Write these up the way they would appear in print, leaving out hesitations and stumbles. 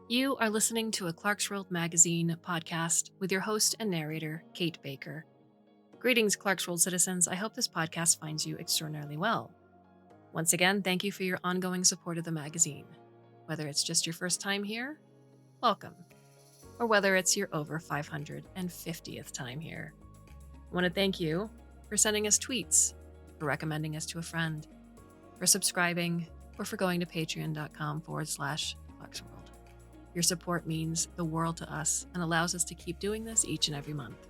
You are listening to a Clarkesworld Magazine podcast with your host and narrator, Kate Baker. Greetings, Clarkesworld citizens. I hope this podcast finds you extraordinarily well. Once again, thank you for your ongoing support of the magazine. Whether it's just your first time here, welcome. Or whether it's your over 550th time here. I want to thank you for sending us tweets, for recommending us to a friend, for subscribing, or for going to patreon.com/Clarkesworld. Your support means the world to us and allows us to keep doing this each and every month.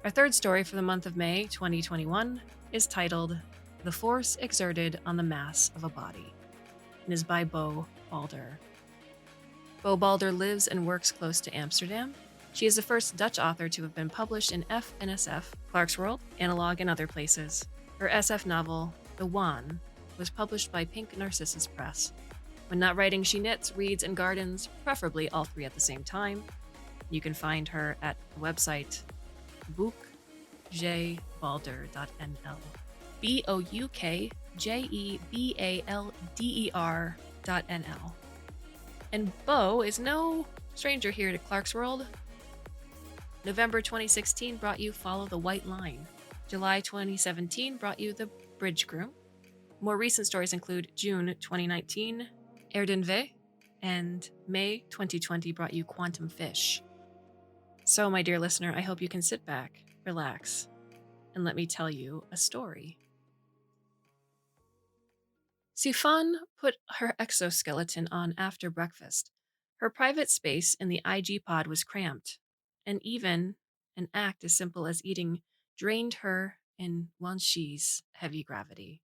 Our third story for the month of May 2021 is titled The Force Exerted on the Mass of a Body and is by Bo Balder. Bo Balder lives and works close to Amsterdam. She is the first Dutch author to have been published in FNSF, Clarkesworld, Analog, and other places. Her SF novel, The One, was published by Pink Narcissus Press. When not writing, she knits, reads, and gardens, preferably all three at the same time. You can find her at the website boukjebalder.nl. boukjebalder.nl. And Bo is no stranger here to Clarkesworld. November 2016 brought you Follow the White Line. July 2017 brought you The Bridge Groom. More recent stories include June 2019, Erdenve, and May 2020 brought you Quantum Fish. So, my dear listener, I hope you can sit back, relax, and let me tell you a story. Sifan put her exoskeleton on after breakfast. Her private space in the IG pod was cramped, and even an act as simple as eating drained her in OneG's heavy gravity.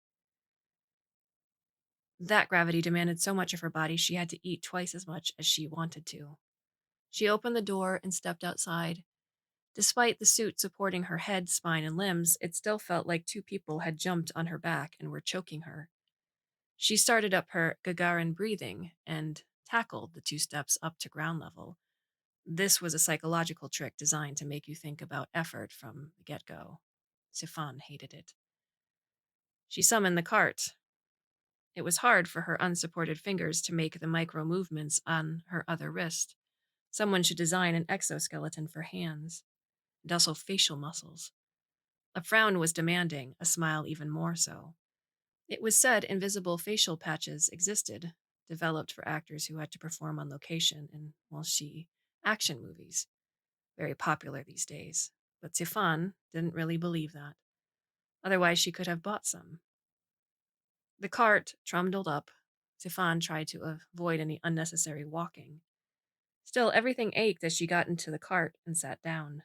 That gravity demanded so much of her body she had to eat twice as much as she wanted to. She opened the door and stepped outside. Despite the suit supporting her head, spine, and limbs, it still felt like two people had jumped on her back and were choking her. She started up her Gagarin breathing and tackled the 2 steps up to ground level. This was a psychological trick designed to make you think about effort from the get-go. Sifan hated it. She summoned the cart. It was hard for her unsupported fingers to make the micro movements on her other wrist. Someone should design an exoskeleton for hands, and also facial muscles. A frown was demanding, a smile even more so. It was said invisible facial patches existed, developed for actors who had to perform on location in, action movies. Very popular these days. But Sifan didn't really believe that. Otherwise, she could have bought some. The cart trundled up. Sifan tried to avoid any unnecessary walking. Still, everything ached as she got into the cart and sat down.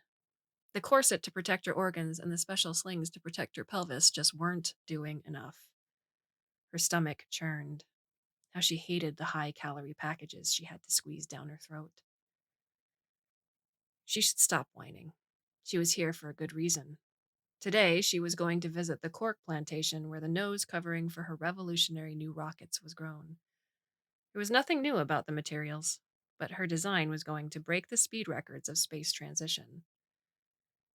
The corset to protect her organs and the special slings to protect her pelvis just weren't doing enough. Her stomach churned. How she hated the high-calorie packages she had to squeeze down her throat. She should stop whining. She was here for a good reason. Today, she was going to visit the Cork Plantation where the nose covering for her revolutionary new rockets was grown. There was nothing new about the materials, but her design was going to break the speed records of space transition.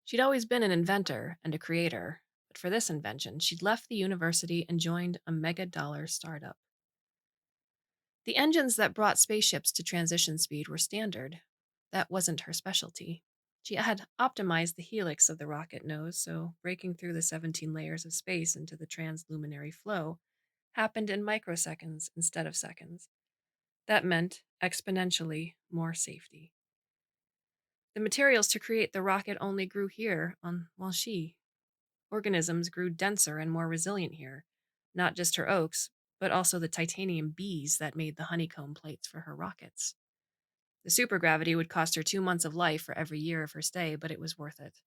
She'd always been an inventor and a creator, but for this invention, she'd left the university and joined a mega-dollar startup. The engines that brought spaceships to transition speed were standard. That wasn't her specialty. She had optimized the helix of the rocket nose, so breaking through the 17 layers of space into the transluminary flow happened in microseconds instead of seconds. That meant exponentially more safety. The materials to create the rocket only grew here on Walshi. Organisms grew denser and more resilient here, not just her oaks, but also the titanium bees that made the honeycomb plates for her rockets. The supergravity would cost her 2 months of life for every year of her stay, but it was worth it.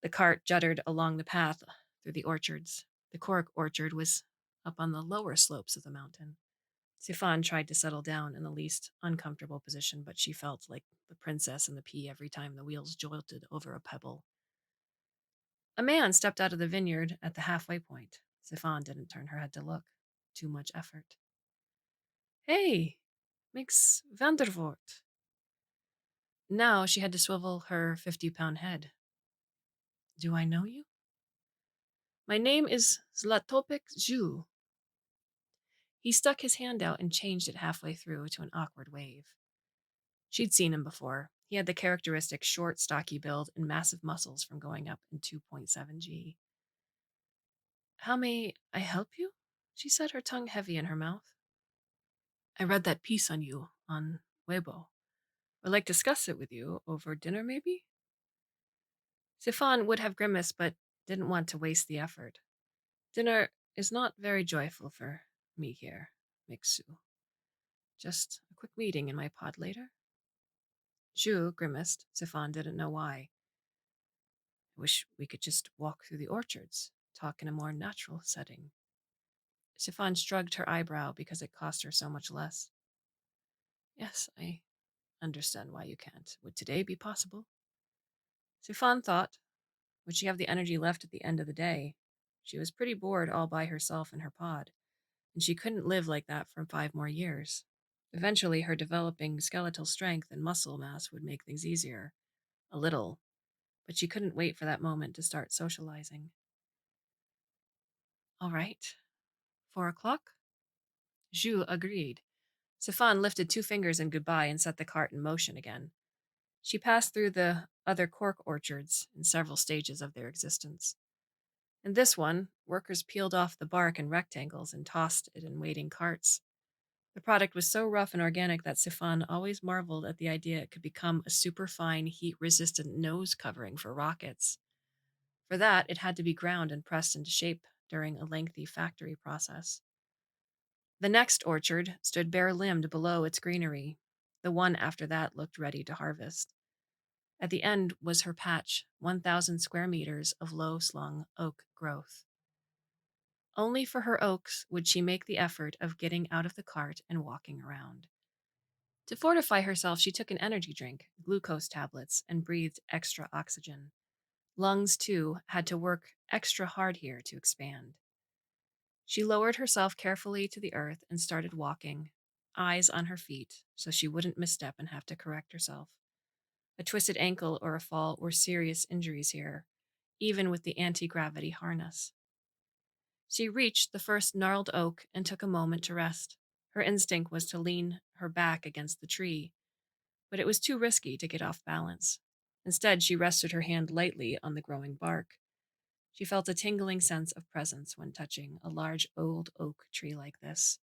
The cart juddered along the path through the orchards. The Cork orchard was up on the lower slopes of the mountain. Sifan tried to settle down in the least uncomfortable position, but she felt like the princess in the pea every time the wheels jolted over a pebble. A man stepped out of the vineyard at the halfway point. Sifan didn't turn her head to look. Too much effort. Hey, Mix Vandervoort. Now she had to swivel her 50-pound head. Do I know you? My name is Zlatopek Zhu. He stuck his hand out and changed it halfway through to an awkward wave. She'd seen him before. He had the characteristic short, stocky build and massive muscles from going up in 2.7G. How may I help you? She said, her tongue heavy in her mouth. I read that piece on you on Weibo. Would like to discuss it with you over dinner, maybe? Sifan would have grimaced, but didn't want to waste the effort. Dinner is not very joyful for me here, Mixu. Just a quick meeting in my pod later? Zhu grimaced. Sifan didn't know why. I wish we could just walk through the orchards, talk in a more natural setting. Sifan shrugged her eyebrow because it cost her so much less. Yes, I understand why you can't. Would today be possible? Sifan thought, would she have the energy left at the end of the day? She was pretty bored all by herself in her pod, and she couldn't live like that for 5 more years. Eventually, her developing skeletal strength and muscle mass would make things easier. A little. But she couldn't wait for that moment to start socializing. All right. 4 o'clock? Zhu agreed. Sifan lifted 2 fingers in goodbye and set the cart in motion again. She passed through the other cork orchards in several stages of their existence. In this one, workers peeled off the bark in rectangles and tossed it in waiting carts. The product was so rough and organic that Sifan always marveled at the idea it could become a superfine, heat-resistant nose covering for rockets. For that, it had to be ground and pressed into shape during a lengthy factory process. The next orchard stood bare-limbed below its greenery. The one after that looked ready to harvest. At the end was her patch, 1,000 square meters of low-slung oak growth. Only for her oaks would she make the effort of getting out of the cart and walking around. To fortify herself, she took an energy drink, glucose tablets, and breathed extra oxygen. Lungs, too, had to work extra hard here to expand. She lowered herself carefully to the earth and started walking, eyes on her feet, so she wouldn't misstep and have to correct herself. A twisted ankle or a fall were serious injuries here, even with the anti-gravity harness. She reached the first gnarled oak and took a moment to rest. Her instinct was to lean her back against the tree, but it was too risky to get off balance. Instead, she rested her hand lightly on the growing bark. She felt a tingling sense of presence when touching a large old oak tree like this,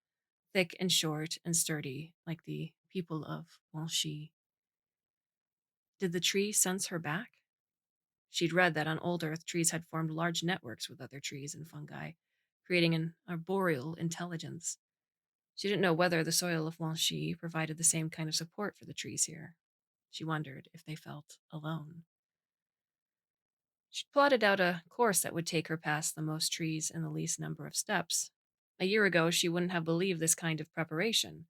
thick and short and sturdy like the people of OneG. Did the tree sense her back? She'd read that on old Earth, trees had formed large networks with other trees and fungi, creating an arboreal intelligence. She didn't know whether the soil of OneG provided the same kind of support for the trees here. She wondered if they felt alone. She plotted out a course that would take her past the most trees in the least number of steps. A year ago, she wouldn't have believed this kind of preparation,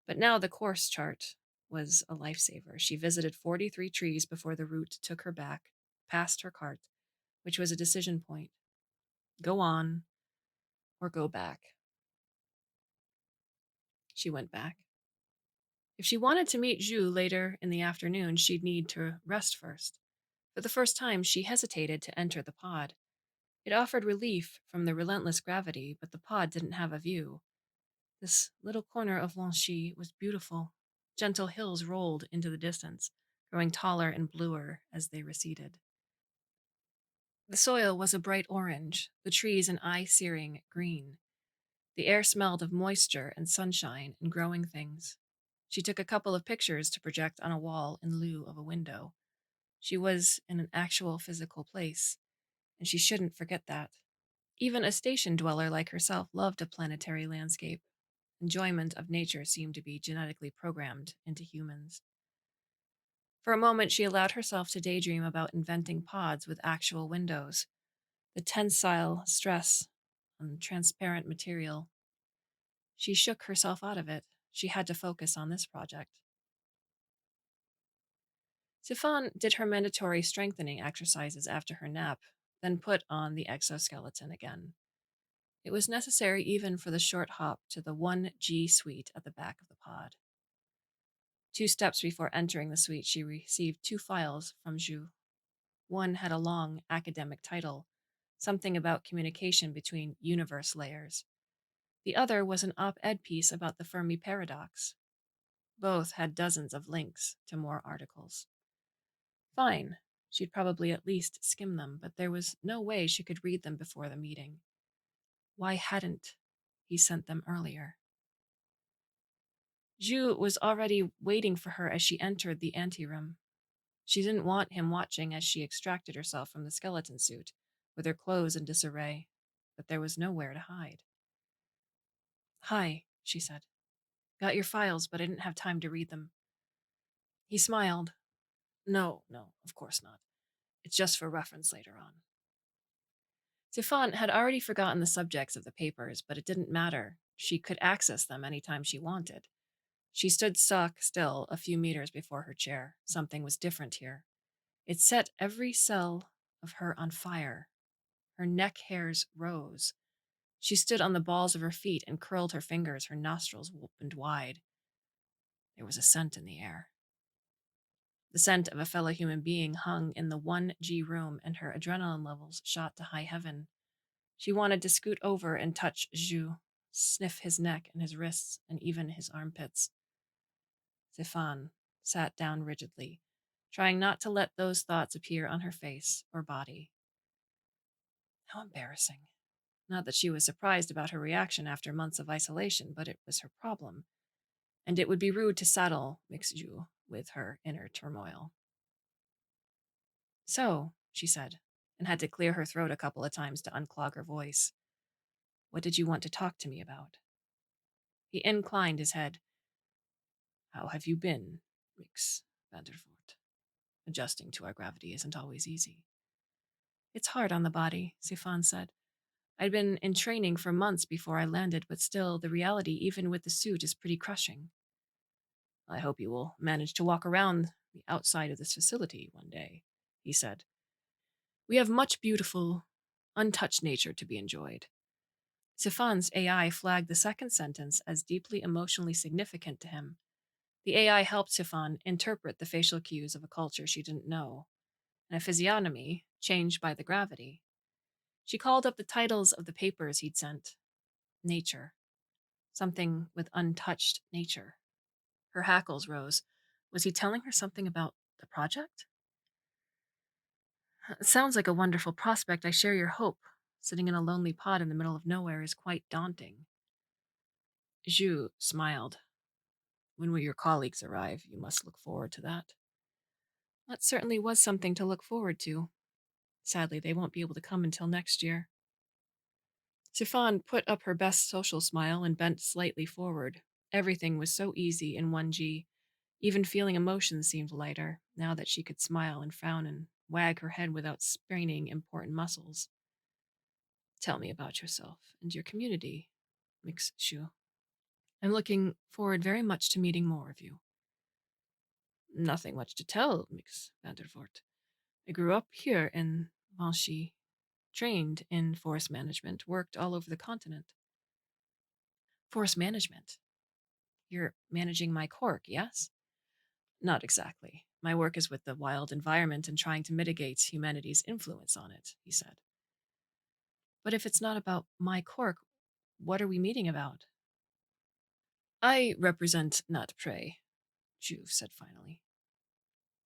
but now the course chart was a lifesaver. She visited 43 trees before the route took her back, past her cart, which was a decision point. Go on or go back. She went back. If she wanted to meet Zhu later in the afternoon, she'd need to rest first. For the first time, she hesitated to enter the pod. It offered relief from the relentless gravity, but the pod didn't have a view. This little corner of OneG was beautiful. Gentle hills rolled into the distance, growing taller and bluer as they receded. The soil was a bright orange, the trees an eye-searing green. The air smelled of moisture and sunshine and growing things. She took a couple of pictures to project on a wall in lieu of a window. She was in an actual physical place, and she shouldn't forget that. Even a station dweller like herself loved a planetary landscape. Enjoyment of nature seemed to be genetically programmed into humans. For a moment, she allowed herself to daydream about inventing pods with actual windows, the tensile stress on transparent material. She shook herself out of it. She had to focus on this project. Sifan did her mandatory strengthening exercises after her nap, then put on the exoskeleton again. It was necessary even for the short hop to the OneG suite at the back of the pod. 2 steps before entering the suite, she received 2 files from Zhu. One had a long academic title, something about communication between universe layers. The other was an op ed piece about the Fermi paradox. Both had dozens of links to more articles. Fine. She'd probably at least skim them, but there was no way she could read them before the meeting. Why hadn't he sent them earlier? Zhu was already waiting for her as she entered the anteroom. She didn't want him watching as she extracted herself from the skeleton suit, with her clothes in disarray, but there was nowhere to hide. Hi, she said. Got your files, but I didn't have time to read them. He smiled. No, no, of course not. It's just for reference later on. Sifan had already forgotten the subjects of the papers, but it didn't matter. She could access them anytime she wanted. She stood stock still a few meters before her chair. Something was different here. It set every cell of her on fire. Her neck hairs rose. She stood on the balls of her feet and curled her fingers, her nostrils opened wide. There was a scent in the air. The scent of a fellow human being hung in the 1G room, and her adrenaline levels shot to high heaven. She wanted to scoot over and touch Zhu, sniff his neck and his wrists and even his armpits. Stefan sat down rigidly, trying not to let those thoughts appear on her face or body. How embarrassing. Not that she was surprised about her reaction after months of isolation, but it was her problem, and it would be rude to saddle Mixju with her inner turmoil. So, she said, and had to clear her throat a couple of times to unclog her voice. What did you want to talk to me about? He inclined his head. How have you been, Mix Vandervoort? Adjusting to our gravity isn't always easy. It's hard on the body, Sifan said. I'd been in training for months before I landed, but still, the reality, even with the suit, is pretty crushing. I hope you will manage to walk around the outside of this facility one day, he said. We have much beautiful, untouched nature to be enjoyed. Sifan's AI flagged the second sentence as deeply emotionally significant to him. The AI helped Sifan interpret the facial cues of a culture she didn't know, and a physiognomy changed by the gravity. She called up the titles of the papers he'd sent. Nature. Something with untouched nature. Her hackles rose. Was he telling her something about the project? It sounds like a wonderful prospect. I share your hope. Sitting in a lonely pod in the middle of nowhere is quite daunting. Zhu smiled. When will your colleagues arrive? You must look forward to that. That certainly was something to look forward to. Sadly, they won't be able to come until next year. Sifan put up her best social smile and bent slightly forward. Everything was so easy in 1G. Even feeling emotions seemed lighter, now that she could smile and frown and wag her head without straining important muscles. Tell me about yourself and your community, Mix Shu. I'm looking forward very much to meeting more of you. Nothing much to tell, Mix Vandervoort. I grew up here in Vanchy, trained in forest management, worked all over the continent. Forest management? You're managing my cork, yes? Not exactly. My work is with the wild environment and trying to mitigate humanity's influence on it, he said. But if it's not about my cork, what are we meeting about? I represent Nat Prey, Juve said finally.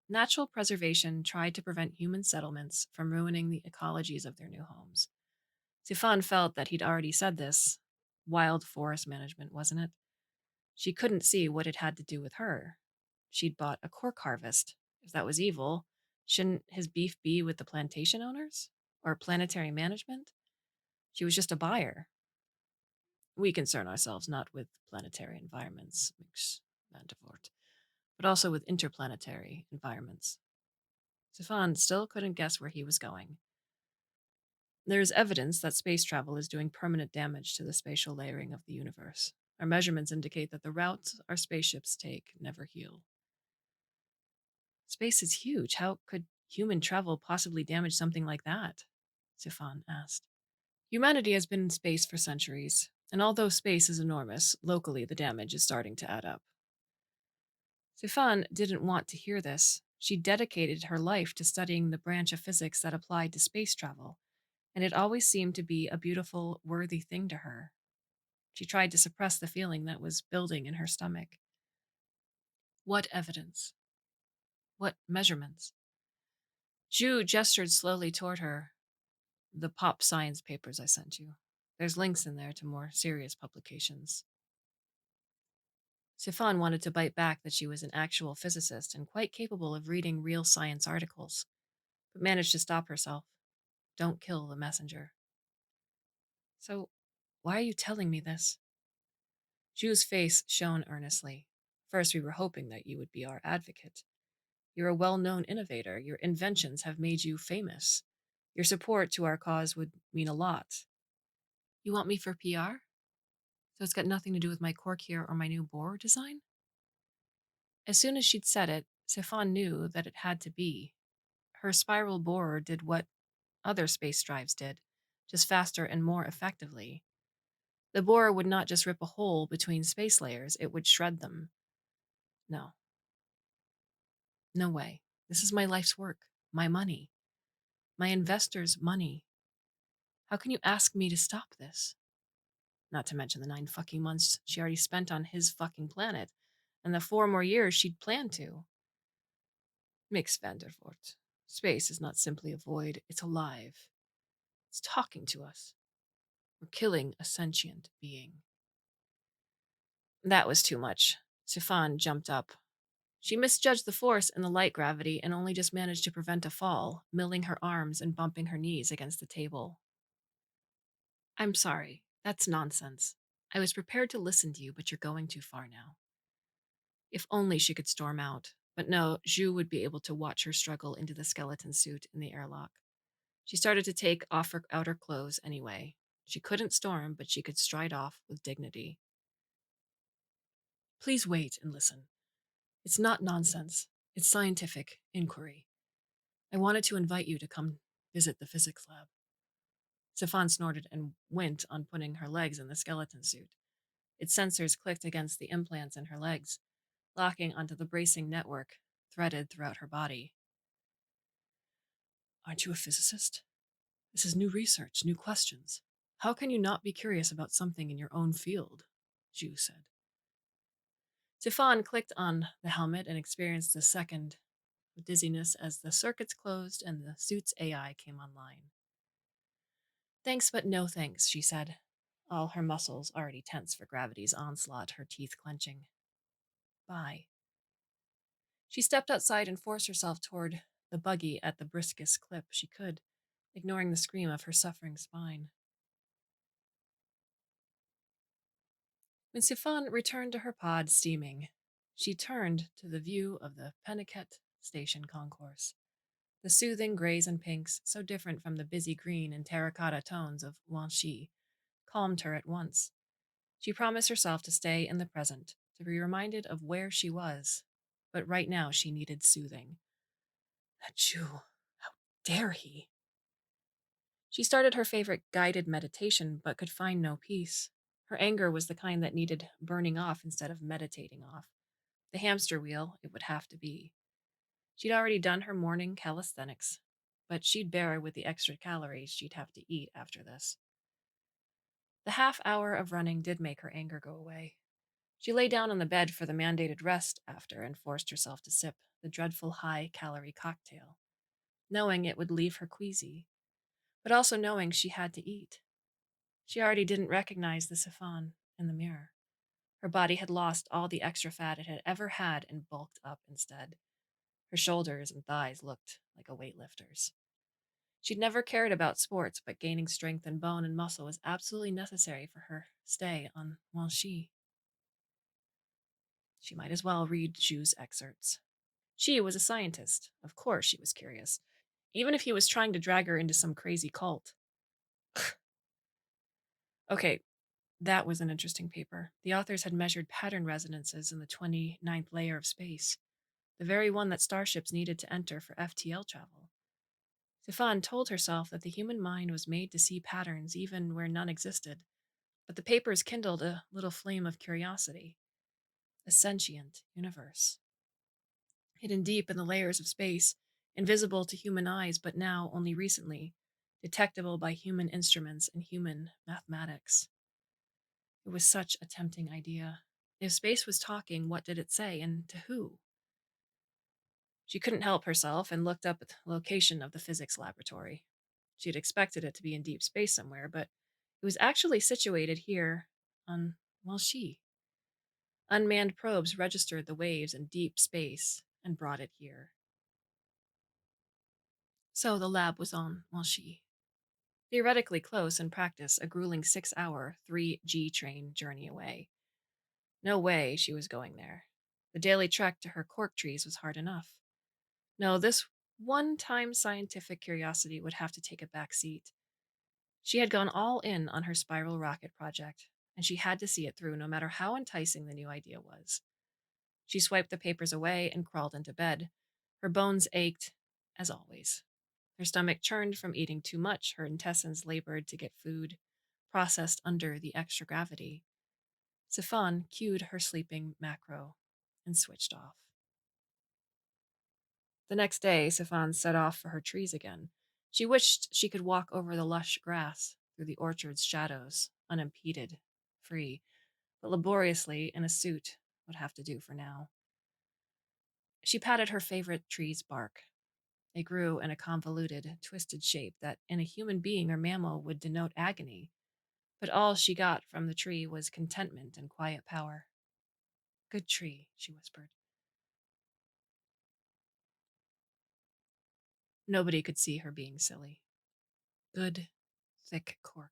Natural preservation tried to prevent human settlements from ruining the ecologies of their new homes. Sifan felt that he'd already said this. Wild forest management, wasn't it? She couldn't see what it had to do with her. She'd bought a cork harvest. If that was evil, shouldn't his beef be with the plantation owners? Or planetary management? She was just a buyer. We concern ourselves not with planetary environments, Mix Vandevort, but also with interplanetary environments. Stefan still couldn't guess where he was going. There is evidence that space travel is doing permanent damage to the spatial layering of the universe. Our measurements indicate that the routes our spaceships take never heal. Space is huge. How could human travel possibly damage something like that? Stefan asked. Humanity has been in space for centuries, and although space is enormous, locally the damage is starting to add up. Stefan didn't want to hear this. She dedicated her life to studying the branch of physics that applied to space travel, and it always seemed to be a beautiful, worthy thing to her. She tried to suppress the feeling that was building in her stomach. What evidence? What measurements? Zhu gestured slowly toward her. The pop science papers I sent you. There's links in there to more serious publications. Sifan wanted to bite back that she was an actual physicist and quite capable of reading real science articles, but managed to stop herself. Don't kill the messenger. So, why are you telling me this? Zhu's face shone earnestly. First, we were hoping that you would be our advocate. You're a well-known innovator. Your inventions have made you famous. Your support to our cause would mean a lot. You want me for PR? So it's got nothing to do with my cork here or my new borer design? As soon as she'd said it, Sifan knew that it had to be. Her spiral borer did what other space drives did, just faster and more effectively. The borer would not just rip a hole between space layers, it would shred them. No. No way. This is my life's work, my money, my investors' money. How can you ask me to stop this? Not to mention the 9 fucking months she already spent on his fucking planet, and the 4 more years she'd planned to. Mix Vandervoort. Space is not simply a void, it's alive. It's talking to us. We're killing a sentient being. That was too much. Sifan jumped up. She misjudged the force and the light gravity and only just managed to prevent a fall, milling her arms and bumping her knees against the table. I'm sorry. That's nonsense. I was prepared to listen to you, but you're going too far now. If only she could storm out. But no, Zhu would be able to watch her struggle into the skeleton suit in the airlock. She started to take off her outer clothes anyway. She couldn't storm, but she could stride off with dignity. Please wait and listen. It's not nonsense. It's scientific inquiry. I wanted to invite you to come visit the physics lab. Sifan snorted and went on putting her legs in the skeleton suit. Its sensors clicked against the implants in her legs, locking onto the bracing network threaded throughout her body. Aren't you a physicist? This is new research, new questions. How can you not be curious about something in your own field? Zhu said. Sifan clicked on the helmet and experienced a second of dizziness as the circuits closed and the suit's AI came online. Thanks, but no thanks, she said, all her muscles already tense for gravity's onslaught, her teeth clenching. Bye. She stepped outside and forced herself toward the buggy at the briskest clip she could, ignoring the scream of her suffering spine. When Sifan returned to her pod steaming, she turned to the view of the Penniket station concourse. The soothing grays and pinks, so different from the busy green and terracotta tones of OneG, calmed her at once. She promised herself to stay in the present, to be reminded of where she was. But right now she needed soothing. That Jew, how dare he? She started her favorite guided meditation, but could find no peace. Her anger was the kind that needed burning off instead of meditating off. The hamster wheel, it would have to be. She'd already done her morning calisthenics, but she'd bear with the extra calories she'd have to eat after this. The half hour of running did make her anger go away. She lay down on the bed for the mandated rest after and forced herself to sip the dreadful high-calorie cocktail, knowing it would leave her queasy, but also knowing she had to eat. She already didn't recognize the Sifan in the mirror. Her body had lost all the extra fat it had ever had and bulked up instead. Her shoulders and thighs looked like a weightlifter's. She'd never cared about sports, but gaining strength and bone and muscle was absolutely necessary for her stay on OneG. She might as well read Zhu's excerpts. She was a scientist. Of course she was curious, even if he was trying to drag her into some crazy cult. Okay, that was an interesting paper. The authors had measured pattern resonances in the 29th layer of space, the very one that starships needed to enter for FTL travel. Sifan told herself that the human mind was made to see patterns even where none existed, but the papers kindled a little flame of curiosity. A sentient universe. Hidden deep in the layers of space, invisible to human eyes, but now, only recently, detectable by human instruments and human mathematics. It was such a tempting idea. If space was talking, what did it say and to who? She couldn't help herself and looked up at the location of the physics laboratory. She had expected it to be in deep space somewhere, but it was actually situated here on, well, she. Unmanned probes registered the waves in deep space and brought it here. So the lab was on, well, she. Theoretically close, in practice, a grueling 6-hour, 3G train journey away. No way she was going there. The daily trek to her cork trees was hard enough. No, this one time scientific curiosity would have to take a back seat. She had gone all in on her spiral rocket project, and she had to see it through no matter how enticing the new idea was. She swiped the papers away and crawled into bed. Her bones ached, as always. Her stomach churned from eating too much. Her intestines labored to get food processed under the extra gravity. Sifan cued her sleeping macro and switched off. The next day, Sifan set off for her trees again. She wished she could walk over the lush grass, through the orchard's shadows, unimpeded, free, but laboriously in a suit would have to do for now. She patted her favorite tree's bark. It grew in a convoluted, twisted shape that in a human being or mammal would denote agony, but all she got from the tree was contentment and quiet power. Good tree, she whispered. Nobody could see her being silly. Good, thick cork.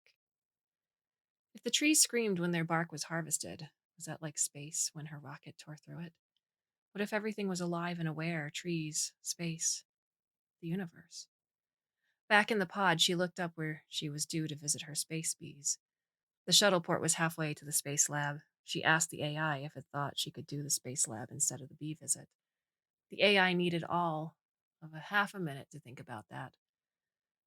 If the trees screamed when their bark was harvested, was that like space when her rocket tore through it? What if everything was alive and aware? Trees, space, the universe. Back in the pod, she looked up where she was due to visit her space bees. The shuttle port was halfway to the space lab. She asked the AI if it thought she could do the space lab instead of the bee visit. The AI needed all of a half a minute to think about that.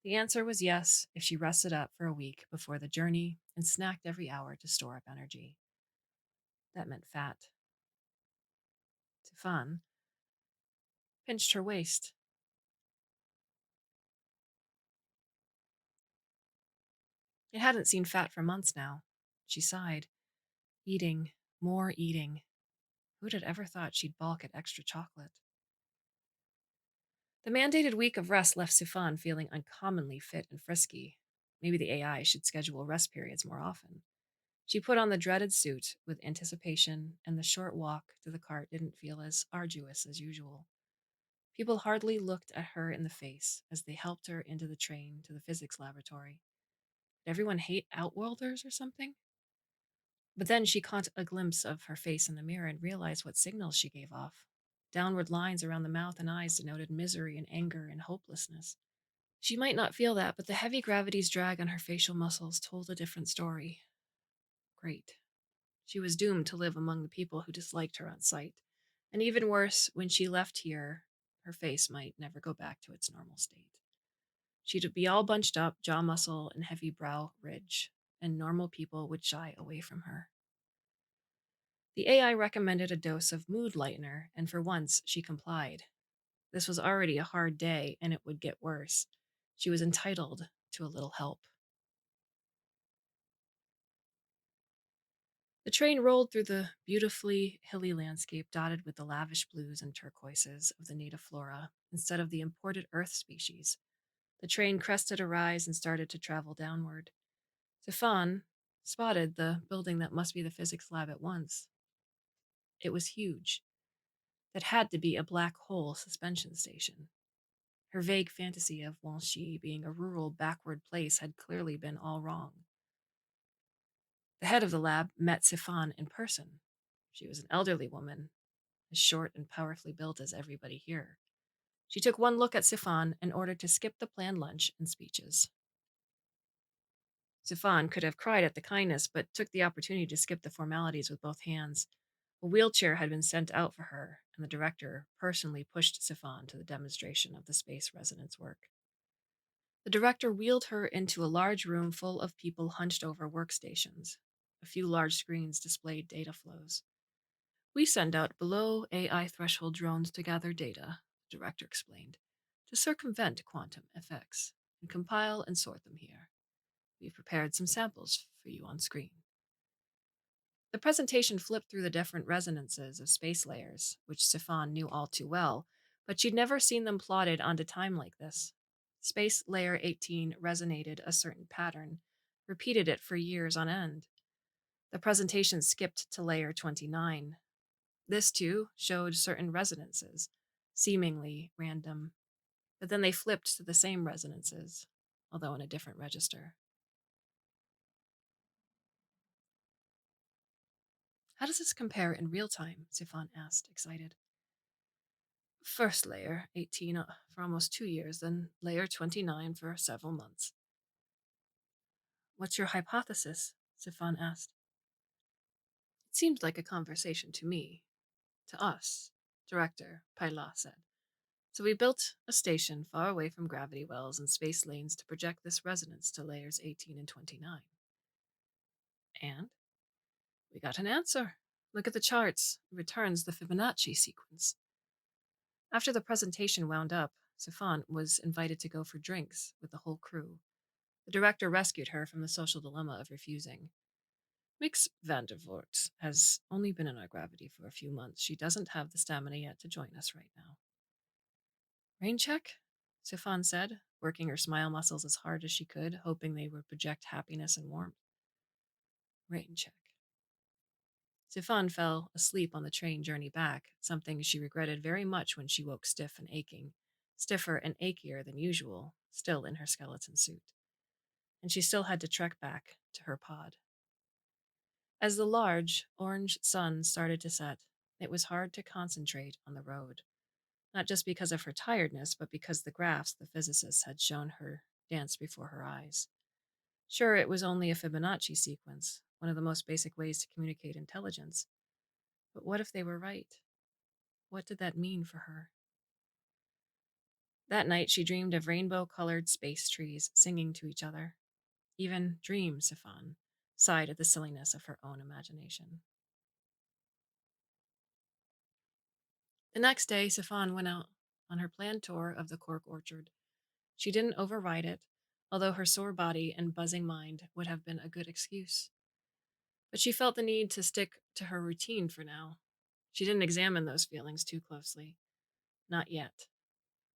The answer was yes if she rested up for a week before the journey and snacked every hour to store up energy. That meant fat. Tufan pinched her waist. It hadn't seen fat for months now. She sighed. Eating, more eating. Who'd have ever thought she'd balk at extra chocolate? The mandated week of rest left Sifan feeling uncommonly fit and frisky. Maybe the AI should schedule rest periods more often. She put on the dreaded suit with anticipation, and the short walk to the cart didn't feel as arduous as usual. People hardly looked at her in the face as they helped her into the train to the physics laboratory. Did everyone hate Outworlders or something? But then she caught a glimpse of her face in the mirror and realized what signals she gave off. Downward lines around the mouth and eyes denoted misery and anger and hopelessness. She might not feel that, but the heavy gravity's drag on her facial muscles told a different story. Great. She was doomed to live among the people who disliked her on sight. And even worse, when she left here, her face might never go back to its normal state. She'd be all bunched up, jaw muscle and heavy brow ridge, and normal people would shy away from her. The AI recommended a dose of mood lightener, and for once she complied. This was already a hard day, and it would get worse. She was entitled to a little help. The train rolled through the beautifully hilly landscape dotted with the lavish blues and turquoises of the native flora instead of the imported earth species. The train crested a rise and started to travel downward. Stefan spotted the building that must be the physics lab at once. It was huge. That had to be a black hole suspension station. Her vague fantasy of Wanxi being a rural, backward place had clearly been all wrong. The head of the lab met Sifan in person. She was an elderly woman, as short and powerfully built as everybody here. She took one look at Sifan and ordered to skip the planned lunch and speeches. Sifan could have cried at the kindness, but took the opportunity to skip the formalities with both hands. A wheelchair had been sent out for her, and the director personally pushed Sifan to the demonstration of the space resident's work. The director wheeled her into a large room full of people hunched over workstations. A few large screens displayed data flows. We send out below AI threshold drones to gather data, the director explained, to circumvent quantum effects, and compile and sort them here. We've prepared some samples for you on screen. The presentation flipped through the different resonances of space layers, which Sifan knew all too well, but she'd never seen them plotted onto time like this. Space layer 18 resonated a certain pattern, repeated it for years on end. The presentation skipped to layer 29. This, too, showed certain resonances, seemingly random, but then they flipped to the same resonances, although in a different register. How does this compare in real time? Sifan asked, excited. First layer, 18 for almost 2 years, then layer 29 for several months. What's your hypothesis? Sifan asked. It seemed like a conversation to me. To us, Director Paila said. So we built a station far away from gravity wells and space lanes to project this resonance to layers 18 and 29. And we got an answer. Look at the charts. It returns the Fibonacci sequence. After the presentation wound up, Sifan was invited to go for drinks with the whole crew. The director rescued her from the social dilemma of refusing. Mix Vandervoort has only been in our gravity for a few months. She doesn't have the stamina yet to join us right now. Rain check? Sifan said, working her smile muscles as hard as she could, hoping they would project happiness and warmth. Rain check. Sifan fell asleep on the train journey back, something she regretted very much when she woke stiff and aching, stiffer and achier than usual, still in her skeleton suit. And she still had to trek back to her pod. As the large, orange sun started to set, it was hard to concentrate on the road, not just because of her tiredness, but because the graphs the physicists had shown her danced before her eyes. Sure, it was only a Fibonacci sequence, one of the most basic ways to communicate intelligence. But what if they were right? What did that mean for her? That night, she dreamed of rainbow-colored space trees singing to each other. Even dream, Sifan sighed at the silliness of her own imagination. The next day, Sifan went out on her planned tour of the Cork orchard. She didn't override it, although her sore body and buzzing mind would have been a good excuse. But she felt the need to stick to her routine for now. She didn't examine those feelings too closely. Not yet.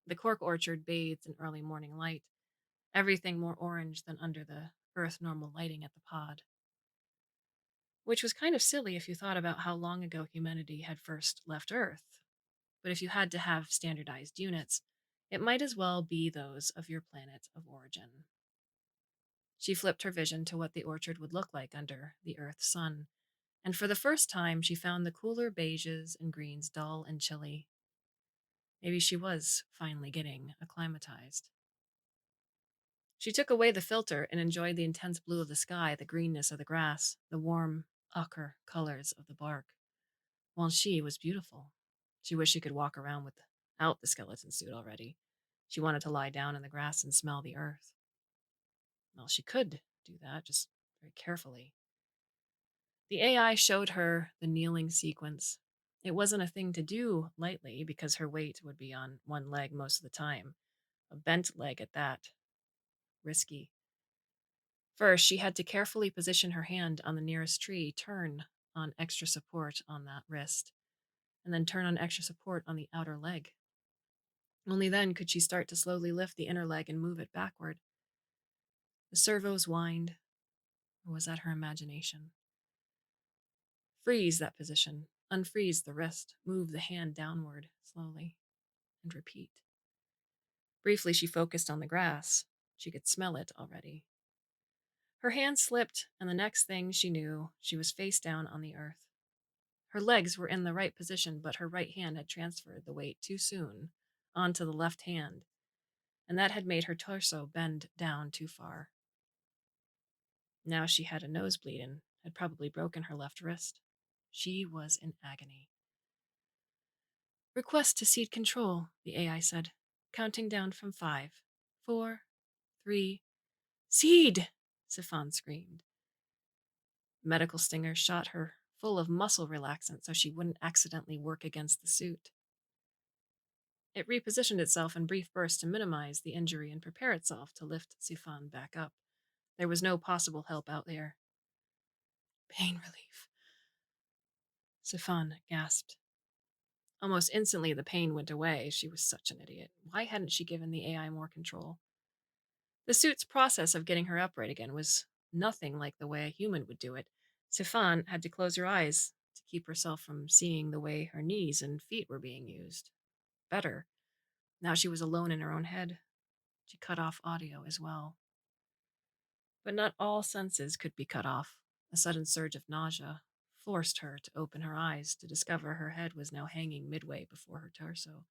The Cork orchard bathed in early morning light, everything more orange than under the Earth normal lighting at the pod. Which was kind of silly if you thought about how long ago humanity had first left Earth. But if you had to have standardized units, it might as well be those of your planet of origin. She flipped her vision to what the orchard would look like under the Earth's sun, and for the first time she found the cooler beiges and greens dull and chilly. Maybe she was finally getting acclimatized. She took away the filter and enjoyed the intense blue of the sky, the greenness of the grass, the warm ochre colors of the bark. While she was beautiful. She wished she could walk around without the skeleton suit already. She wanted to lie down in the grass and smell the earth. Well, she could do that, just very carefully. The AI showed her the kneeling sequence. It wasn't a thing to do lightly because her weight would be on one leg most of the time. A bent leg at that. Risky. First, she had to carefully position her hand on the nearest tree, turn on extra support on that wrist, and then turn on extra support on the outer leg. Only then could she start to slowly lift the inner leg and move it backward. The servos whined, or was that her imagination? Freeze that position, unfreeze the wrist, move the hand downward slowly, and repeat. Briefly, she focused on the grass. She could smell it already. Her hand slipped, and the next thing she knew, she was face down on the earth. Her legs were in the right position, but her right hand had transferred the weight too soon onto the left hand, and that had made her torso bend down too far. Now she had a nosebleed and had probably broken her left wrist. She was in agony. Request to cede control, the AI said, counting down from 5, 4, 3. Cede! Sifan screamed. The medical stinger shot her full of muscle relaxant so she wouldn't accidentally work against the suit. It repositioned itself in brief bursts to minimize the injury and prepare itself to lift Sifan back up. There was no possible help out there. Pain relief. Sifan gasped. Almost instantly, the pain went away. She was such an idiot. Why hadn't she given the AI more control? The suit's process of getting her upright again was nothing like the way a human would do it. Sifan had to close her eyes to keep herself from seeing the way her knees and feet were being used. Better. Now she was alone in her own head. She cut off audio as well. But not all senses could be cut off. A sudden surge of nausea forced her to open her eyes to discover her head was now hanging midway before her torso,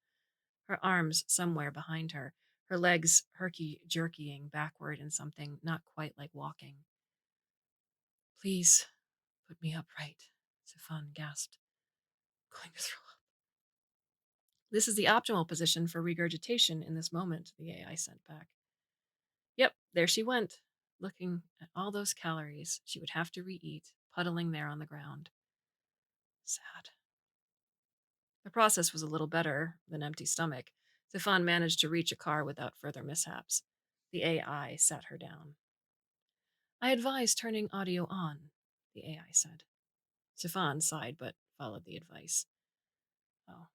her arms somewhere behind her, her legs herky-jerkying backward in something not quite like walking. Please put me upright, Sifan gasped. Going to throw up. This is the optimal position for regurgitation in this moment, the AI sent back. Yep, there she went, looking at all those calories she would have to re-eat, puddling there on the ground. Sad. The process was a little better than empty stomach. Sifan managed to reach a car without further mishaps. The AI sat her down. I advise turning audio on, the AI said. Sifan sighed but followed the advice. Oh,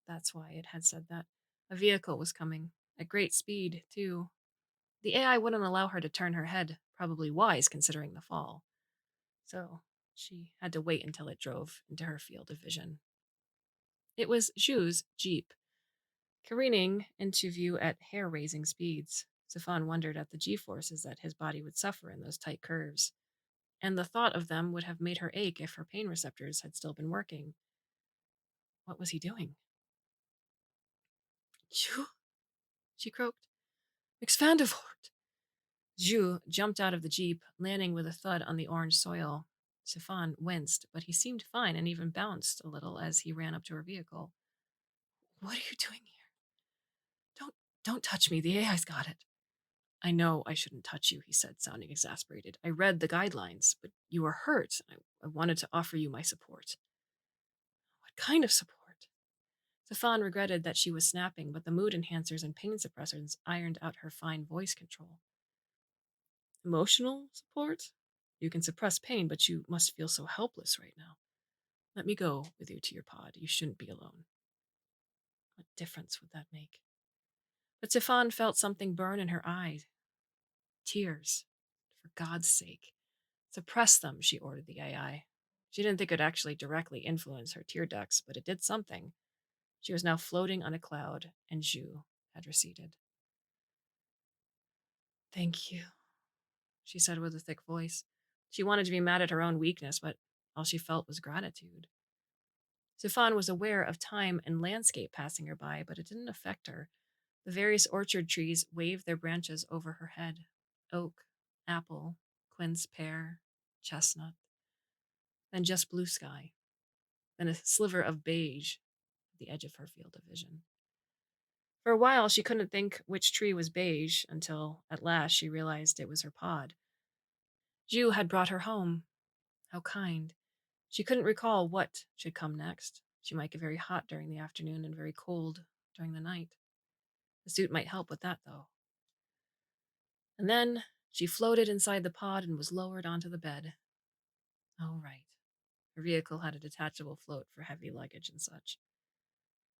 that's why it had said that. A vehicle was coming, at great speed, too. The AI wouldn't allow her to turn her head, probably wise considering the fall. So she had to wait until it drove into her field of vision. It was Zhu's Jeep, careening into view at hair-raising speeds. Sifan wondered at the G-forces that his body would suffer in those tight curves, and the thought of them would have made her ache if her pain receptors had still been working. What was he doing? Zhu, she croaked. Expandivort. Zhu jumped out of the Jeep, landing with a thud on the orange soil. Sifan winced, but he seemed fine and even bounced a little as he ran up to her vehicle. What are you doing here? Don't touch me. The AI's got it. I know I shouldn't touch you, he said, sounding exasperated. I read the guidelines, but you were hurt. I wanted to offer you my support. What kind of support? Safan regretted that she was snapping, but the mood enhancers and pain suppressants ironed out her fine voice control. Emotional support? You can suppress pain, but you must feel so helpless right now. Let me go with you to your pod. You shouldn't be alone. What difference would that make? But Safan felt something burn in her eyes. Tears. For God's sake. Suppress them, she ordered the AI. She didn't think it would actually directly influence her tear ducts, but it did something. She was now floating on a cloud, and Zhu had receded. Thank you, she said with a thick voice. She wanted to be mad at her own weakness, but all she felt was gratitude. Sifan was aware of time and landscape passing her by, but it didn't affect her. The various orchard trees waved their branches over her head. Oak, apple, quince, pear, chestnut. Then just blue sky. Then a sliver of beige at the edge of her field of vision. For a while, she couldn't think which tree was beige until, at last, she realized it was her pod. Zhu had brought her home. How kind. She couldn't recall what should come next. She might get very hot during the afternoon and very cold during the night. The suit might help with that, though. And then she floated inside the pod and was lowered onto the bed. Oh, right. Her vehicle had a detachable float for heavy luggage and such.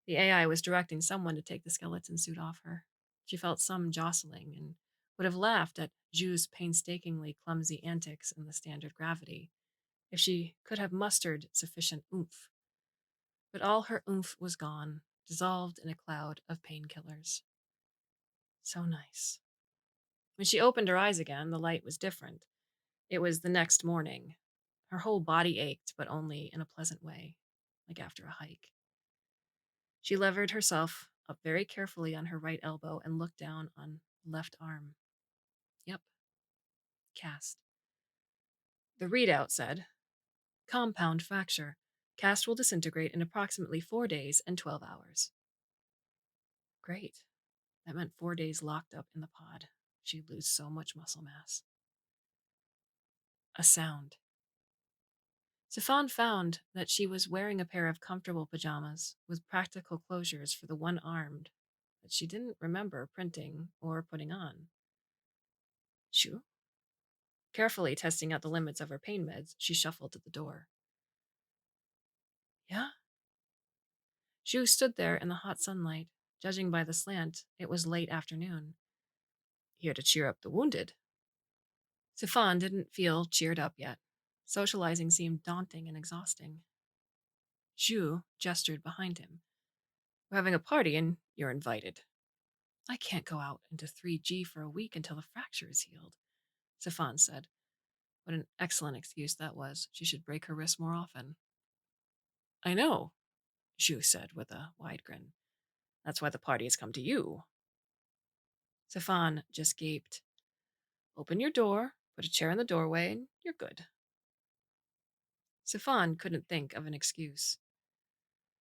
The AI was directing someone to take the skeleton suit off her. She felt some jostling and would have laughed at Zhu's painstakingly clumsy antics in the standard gravity if she could have mustered sufficient oomph. But all her oomph was gone, dissolved in a cloud of painkillers. So nice. When she opened her eyes again, the light was different. It was the next morning. Her whole body ached, but only in a pleasant way, like after a hike. She levered herself up very carefully on her right elbow and looked down on left arm. Yep, cast. The readout said, compound fracture. Cast will disintegrate in approximately 4 days and 12 hours. Great. That meant 4 days locked up in the pod. She'd lose so much muscle mass. A sound. Sifan found that she was wearing a pair of comfortable pajamas with practical closures for the one arm that she didn't remember printing or putting on. Shoo? Carefully testing out the limits of her pain meds, she shuffled to the door. Zhu stood there in the hot sunlight. Judging by the slant, it was late afternoon. Here to cheer up the wounded. Sifan didn't feel cheered up yet. Socializing seemed daunting and exhausting. Zhu gestured behind him. We're having a party and you're invited. I can't go out into 3G for a week until the fracture is healed, Sifan said. What an excellent excuse that was. She should break her wrist more often. I know, Zhu said with a wide grin. That's why the party has come to you. Sifan just gaped. Open your door, put a chair in the doorway, and you're good. Sifan couldn't think of an excuse.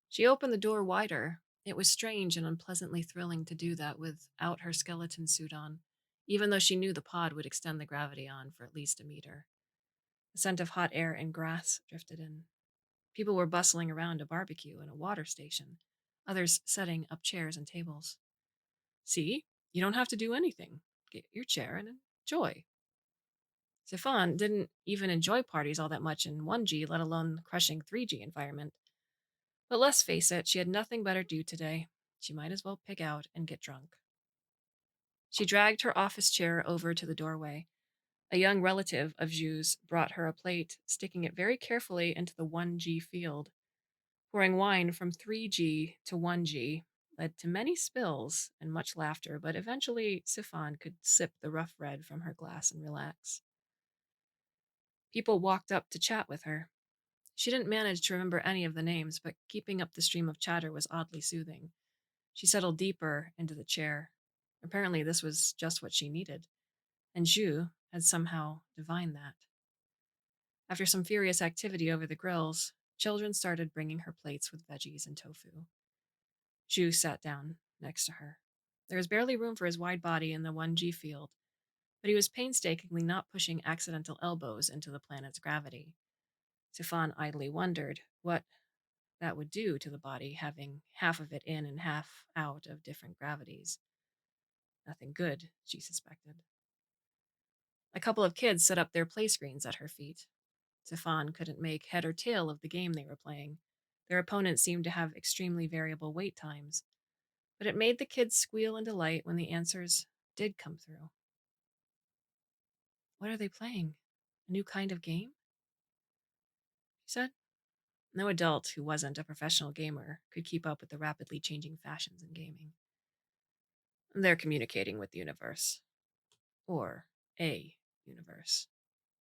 She opened the door wider. It was strange and unpleasantly thrilling to do that without her skeleton suit on, even though she knew the pod would extend the gravity on for at least a meter. The scent of hot air and grass drifted in. People were bustling around a barbecue and a water station, others setting up chairs and tables. See, you don't have to do anything. Get your chair and enjoy. Sifan didn't even enjoy parties all that much in 1G, let alone the crushing 3G environment. But let's face it, she had nothing better to do today. She might as well pig out and get drunk. She dragged her office chair over to the doorway. A young relative of Zhu's brought her a plate, sticking it very carefully into the 1G field. Pouring wine from 3G to 1G led to many spills and much laughter, but eventually Sifan could sip the rough red from her glass and relax. People walked up to chat with her. She didn't manage to remember any of the names, but keeping up the stream of chatter was oddly soothing. She settled deeper into the chair. Apparently, this was just what she needed, and Zhu had somehow divined that. After some furious activity over the grills, children started bringing her plates with veggies and tofu. Zhu sat down next to her. There was barely room for his wide body in the 1G field, but he was painstakingly not pushing accidental elbows into the planet's gravity. Sifan idly wondered what that would do to the body, having half of it in and half out of different gravities. Nothing good, she suspected. A couple of kids set up their play screens at her feet. Sifan couldn't make head or tail of the game they were playing. Their opponents seemed to have extremely variable wait times, but it made the kids squeal in delight when the answers did come through. What are they playing? A new kind of game? She said. No adult who wasn't a professional gamer could keep up with the rapidly changing fashions in gaming. They're communicating with the universe. Or a universe,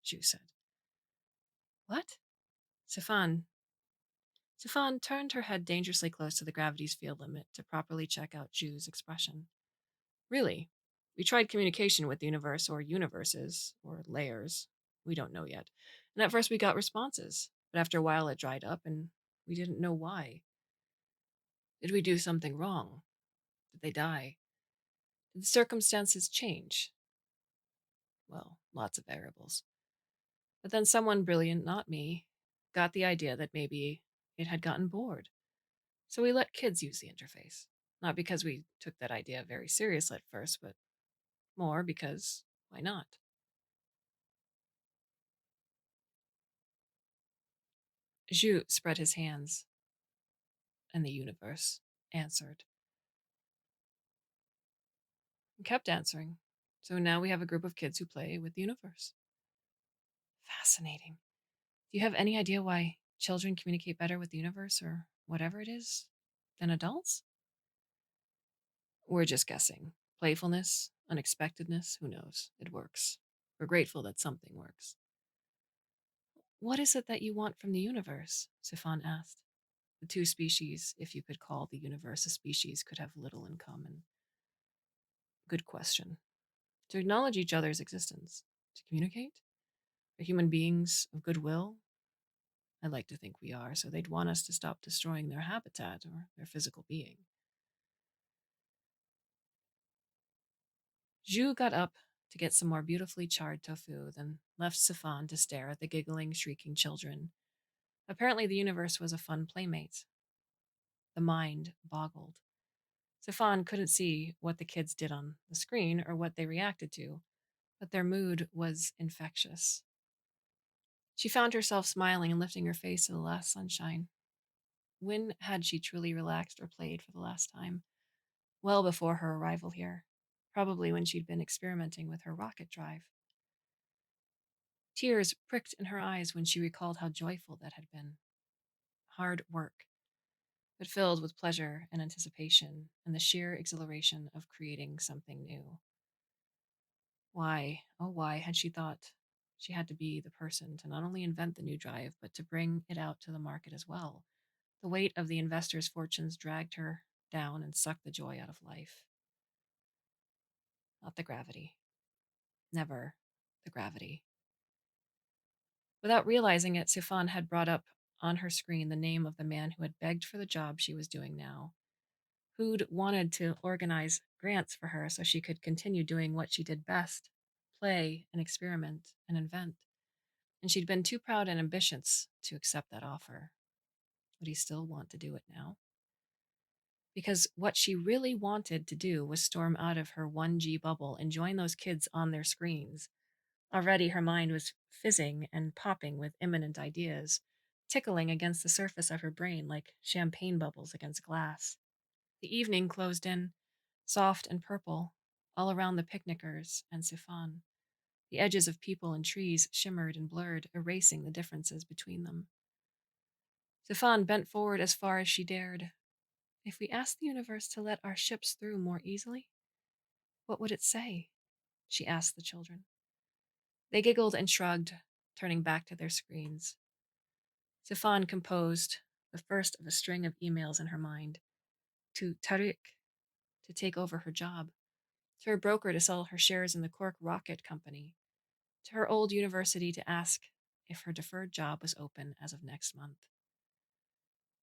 Zhu said. What? Sifan. Sifan turned her head dangerously close to the gravity's field limit to properly check out Zhu's expression. Really, we tried communication with the universe or universes or layers. We don't know yet. And at first we got responses, but after a while it dried up and we didn't know why. Did we do something wrong? Did they die? Did the circumstances change? Well, lots of variables. But then someone brilliant, not me, got the idea that maybe it had gotten bored. So we let kids use the interface. Not because we took that idea very seriously at first, but more because why not? Zhu spread his hands, and the universe answered. And kept answering. So now we have a group of kids who play with the universe. Fascinating. Do you have any idea why children communicate better with the universe or whatever it is than adults? We're just guessing. Playfulness, unexpectedness, who knows? It works. We're grateful that something works. What is it that you want from the universe? Sifan asked. The two species, if you could call the universe a species, could have little in common. Good question. To acknowledge each other's existence. To communicate? Are human beings of goodwill? I'd like to think we are, so they'd want us to stop destroying their habitat or their physical being. Zhu got up to get some more beautifully charred tofu, then left Sifan to stare at the giggling, shrieking children. Apparently, the universe was a fun playmate. The mind boggled. Sifan couldn't see what the kids did on the screen or what they reacted to, but their mood was infectious. She found herself smiling and lifting her face to the last sunshine. When had she truly relaxed or played for the last time? Well before her arrival here. Probably when she'd been experimenting with her rocket drive. Tears pricked in her eyes when she recalled how joyful that had been. Hard work, but filled with pleasure and anticipation and the sheer exhilaration of creating something new. Why, oh, why had she thought she had to be the person to not only invent the new drive, but to bring it out to the market as well? The weight of the investors' fortunes dragged her down and sucked the joy out of life. Not the gravity. Never the gravity. Without realizing it, Sifan had brought up on her screen the name of the man who had begged for the job she was doing now, who'd wanted to organize grants for her so she could continue doing what she did best: play and experiment and invent. And she'd been too proud and ambitious to accept that offer. Would he still want to do it now? Because what she really wanted to do was storm out of her 1G bubble and join those kids on their screens. Already her mind was fizzing and popping with imminent ideas, tickling against the surface of her brain like champagne bubbles against glass. The evening closed in, soft and purple, all around the picnickers and Sifan. The edges of people and trees shimmered and blurred, erasing the differences between them. Sifan bent forward as far as she dared. If we asked the universe to let our ships through more easily, what would it say? She asked the children. They giggled and shrugged, turning back to their screens. Sifan composed the first of a string of emails in her mind to Tariq to take over her job, to her broker to sell her shares in the Cork Rocket Company, to her old university to ask if her deferred job was open as of next month.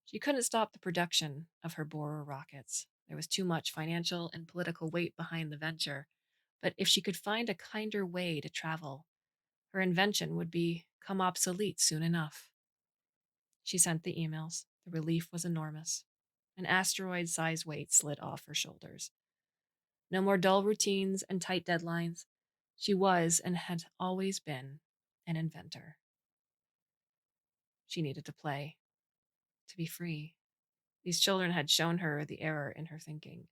She couldn't stop the production of her Borer rockets. There was too much financial and political weight behind the venture, but if she could find a kinder way to travel, her invention would become obsolete soon enough. She sent the emails. The relief was enormous. An asteroid-sized weight slid off her shoulders. No more dull routines and tight deadlines. She was and had always been an inventor. She needed to play, to be free. These children had shown her the error in her thinking.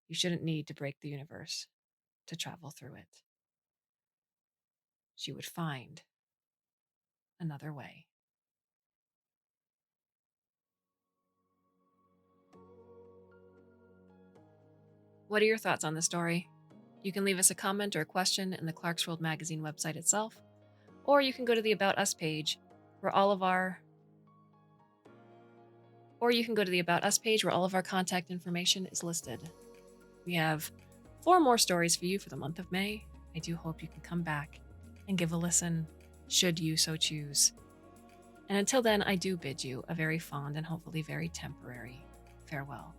You shouldn't need to break the universe to travel through it. She would find another way. What are your thoughts on the story? You can leave us a comment or a question in the Clarkesworld Magazine website itself, or you can go to the About Us page where all of our contact information is listed. We have 4 more stories for you for the month of May. I do hope you can come back and give a listen, should you so choose. And until then, I do bid you a very fond and hopefully very temporary farewell.